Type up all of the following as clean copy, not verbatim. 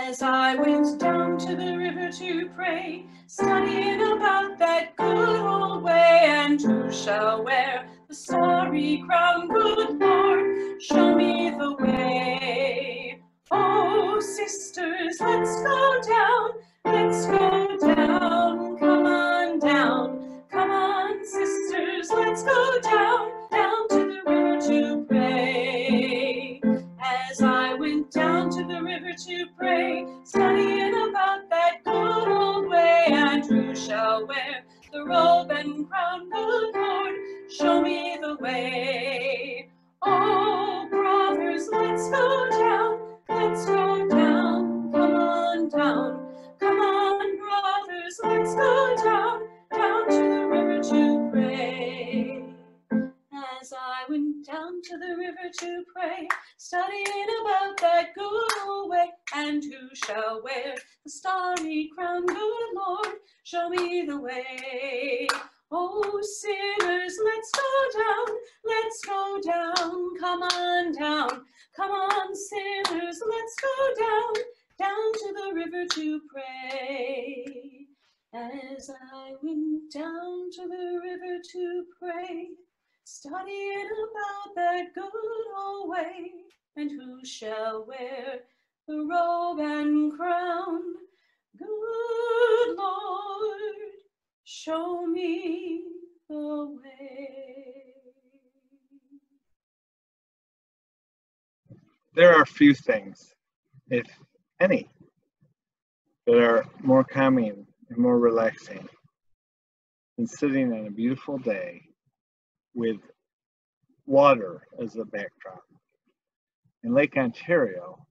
As I went down to the river to pray, studying about that good old way, and who shall wear the starry crown, good Lord, show me the way. Oh, sisters, let's go down, come on down, come on, sisters, let's go down to the river to pray. As I went down to the river to pray, studying about that good old way, and who shall wear the robe and crown, good Lord, show me the way. Oh, brothers, let's go down, come on down, come on, brothers, let's go down to the river to pray. As I went down to the river to pray, studying about that good old way, and who shall wear the starry crown, good Lord, show me the way. Oh, sinners, let's go down, come on, sinners, let's go down to the river to pray. As I went down to the river to pray, studying about that good old way, and who shall wear the robe and crown, good Lord, show me the way. There are few things, if any, that are more calming and more relaxing than sitting on a beautiful day with water as a backdrop. And Lake Ontario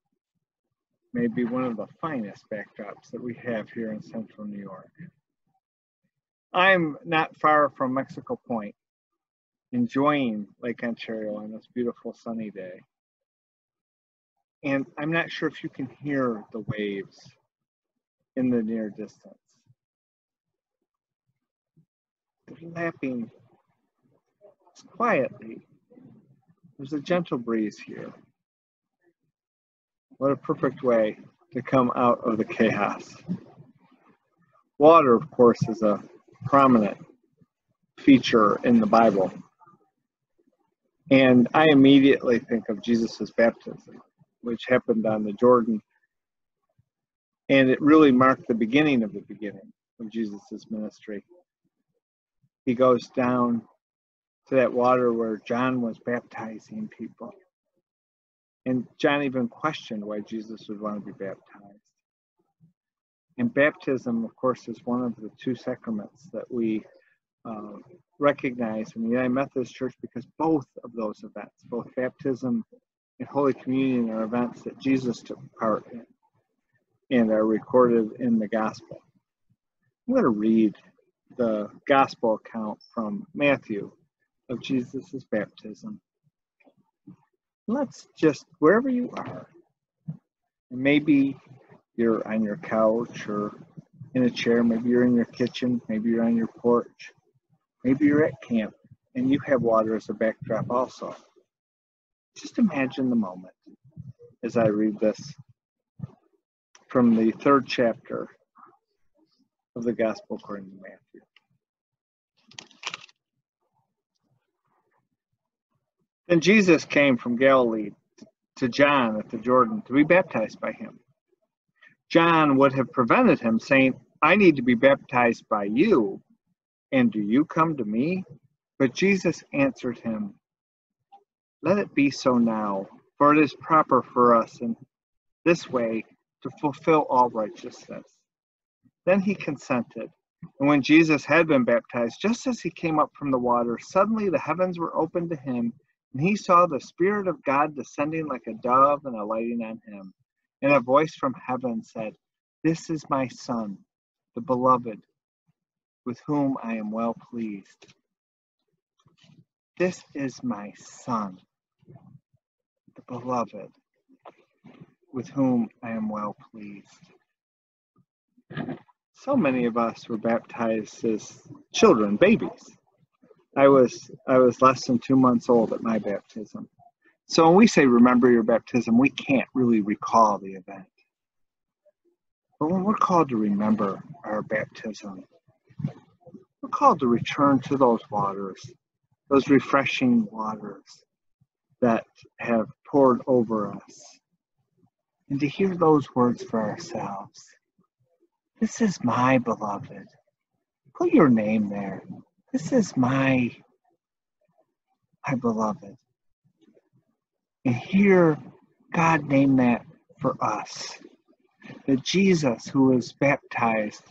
may be one of the finest backdrops that we have here in central New York. I'm not far from Mexico Point, enjoying Lake Ontario on this beautiful sunny day. And I'm not sure if you can hear the waves in the near distance. They're lapping quietly. There's a gentle breeze here. What a perfect way to come out of the chaos. Water, of course, is a prominent feature in the Bible. And I immediately think of Jesus' baptism, which happened on the Jordan. And it really marked the beginning of Jesus' ministry. He goes down to that water where John was baptizing people. And John even questioned why Jesus would want to be baptized. And baptism, of course, is one of the two sacraments that we recognize in the United Methodist Church, because both of those events, both baptism and Holy Communion, are events that Jesus took part in and are recorded in the Gospel. I'm going to read the Gospel account from Matthew of Jesus' baptism. Let's just, wherever you are, maybe you're on your couch or in a chair, maybe you're in your kitchen, maybe you're on your porch, maybe you're at camp and you have water as a backdrop also. Just imagine the moment as I read this from the 3rd chapter of the Gospel according to Matthew. Then Jesus came from Galilee to John at the Jordan to be baptized by him. John would have prevented him, saying, I need to be baptized by you, and do you come to me? But Jesus answered him, let it be so now, for it is proper for us in this way to fulfill all righteousness. Then he consented. And when Jesus had been baptized, just as he came up from the water, suddenly the heavens were opened to him, and he saw the Spirit of God descending like a dove and alighting on him. And a voice from heaven said, this is my Son, the beloved, with whom I am well pleased. This is my Son, the beloved, with whom I am well pleased. So many of us were baptized as children, babies. I was less than 2 months old at my baptism. So when we say remember your baptism, we can't really recall the event. But when we're called to remember our baptism, we're called to return to those waters, those refreshing waters that have poured over us, and to hear those words for ourselves. This is my beloved. Put your name there. This is my beloved. And hear God name that for us. That Jesus, who was baptized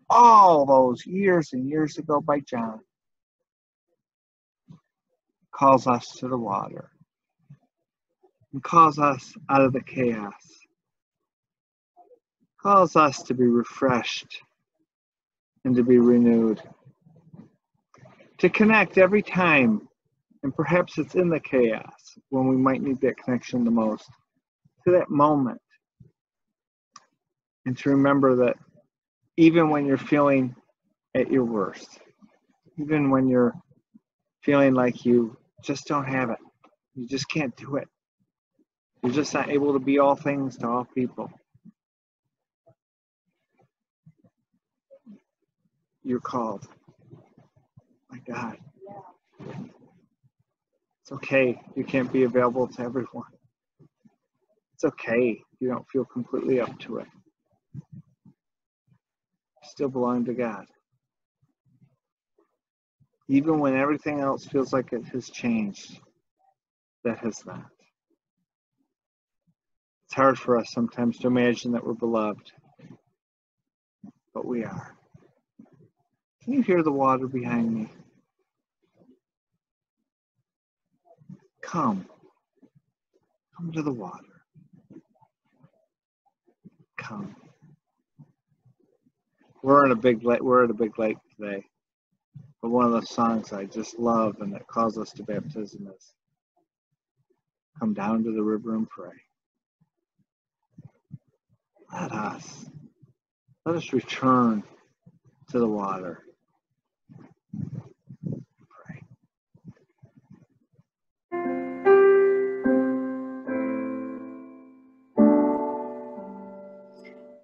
all those years and years ago by John, calls us to the water and calls us out of the chaos, calls us to be refreshed and to be renewed, to connect every time, and perhaps it's in the chaos when we might need that connection the most, to that moment, and to remember that even when you're feeling at your worst, even when you're feeling like you just don't have it, you just can't do it, you're just not able to be all things to all people, you're called by God. It's okay you can't be available to everyone. It's okay if you don't feel completely up to it. You still belong to God. Even when everything else feels like it has changed, that has not. It's hard for us sometimes to imagine that we're beloved, but we are. Can you hear the water behind me? Come to the water. Come. We're at a big lake today. But one of the songs I just love and that calls us to baptism is come down to the river and pray. Let us return to the water. Pray.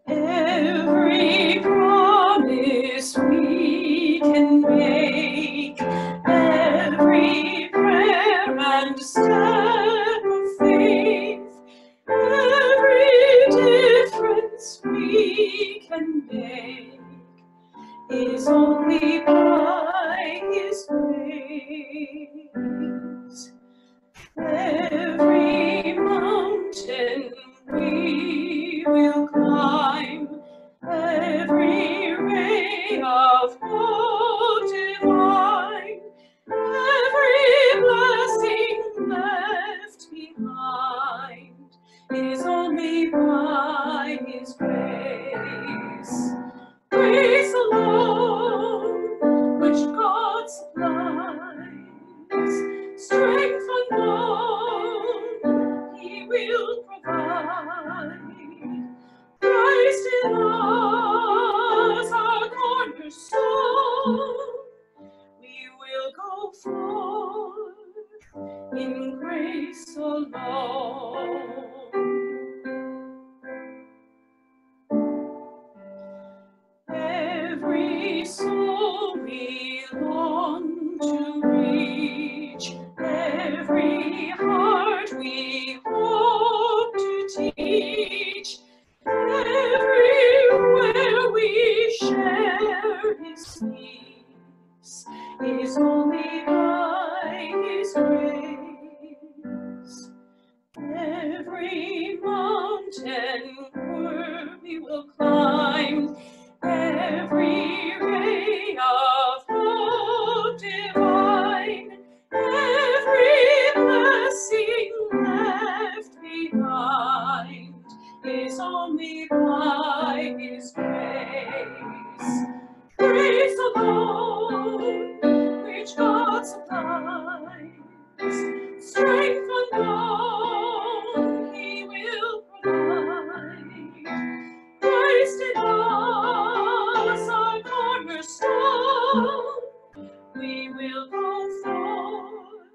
Every promise we can make, every prayer and step of faith, every difference we can make is only by His grace. Every mountain we will climb, every ray of hope divine, every blessing left behind is only by His grace. Grace alone, which God supplies, strength unknown He will provide. Christ in us, our cornerstone, we will go forth in grace alone. Every soul we long to reach, every heart we hope to teach, everywhere we share His peace is only by His grace. Every mountain we will climb, every ray of hope divine, every blessing left behind is only by His grace. Grace alone, which God supplies, strength unknown He will provide. Christ in us, our cornerstone, we will go forth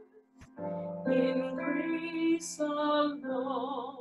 in grace alone.